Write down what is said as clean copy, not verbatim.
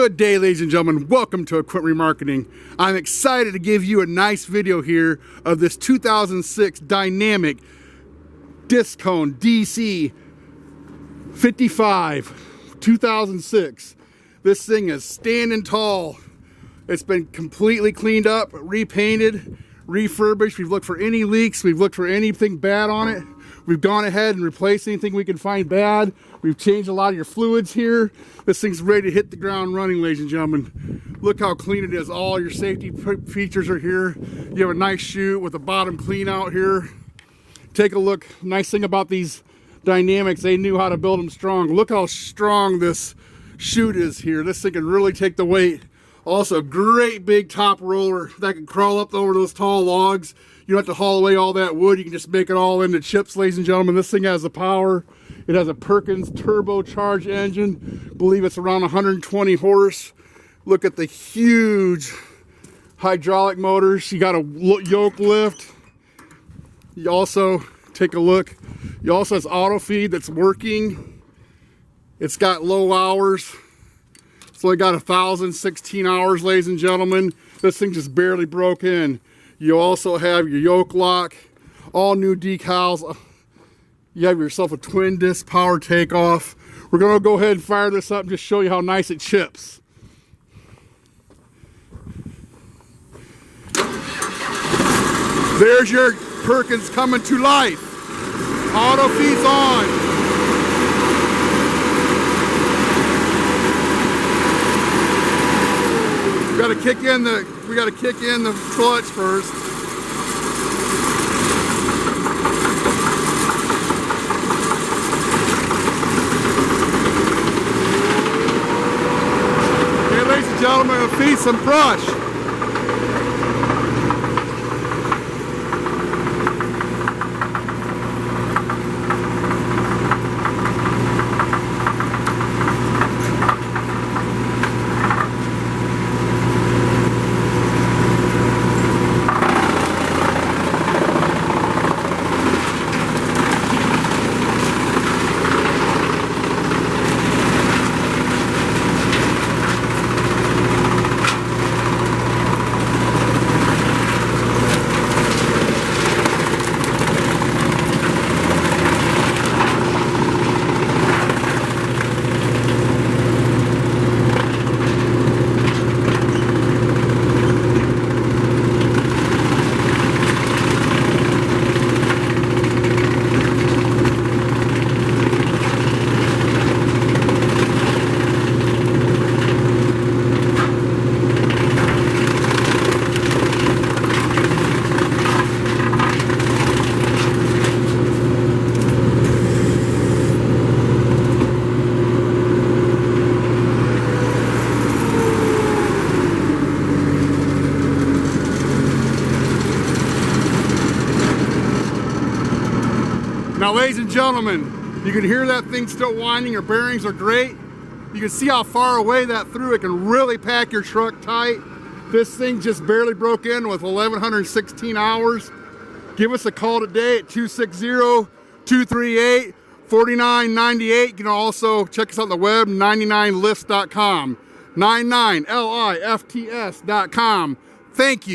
Good day, ladies and gentlemen. Welcome to Equipment Remarketing. I'm excited to give you a nice video here of this 2006 dynamic Discone DC-55 2006. This thing is standing tall. It's been completely cleaned up, repainted, refurbished. We've looked for any leaks. We've looked for anything bad on it. We've gone ahead and replaced anything we can find bad. We've changed a lot of your fluids here. This thing's ready to hit the ground running, ladies and gentlemen. Look how clean it is. All your safety features are here. You have a nice chute with the bottom clean out here. Take a look. Nice thing about these dynamics, they knew how to build them strong. Look how strong this chute is here. This thing can really take the weight. Also, great big top roller that can crawl up over those tall logs. You don't have to haul away all that wood. You can just make it all into chips, ladies and gentlemen. This thing has the power. It has a Perkins turbocharged engine. I believe it's around 120 horse. Look at the huge hydraulic motors. You got a yoke lift. You also, take a look. You also has auto feed that's working. It's got low hours. It's only got 1,016 hours, ladies and gentlemen. This thing just barely broke in. You also have your yoke lock, all new decals. You have yourself a twin disc power takeoff. We're gonna go ahead and fire this up and just show you how nice it chips. There's your Perkins coming to life. Auto feed's on. We gotta kick in the clutch first. Okay, ladies and gentlemen, we'll feed some brush. Now, ladies and gentlemen, you can hear that thing still whining. Your bearings are great. You can see how far away that threw. It can really pack your truck tight. This thing just barely broke in with 1,116 hours. Give us a call today at 260-238-4998. You can also check us out on the web, 99lifts.com. 99lifts.com. Thank you.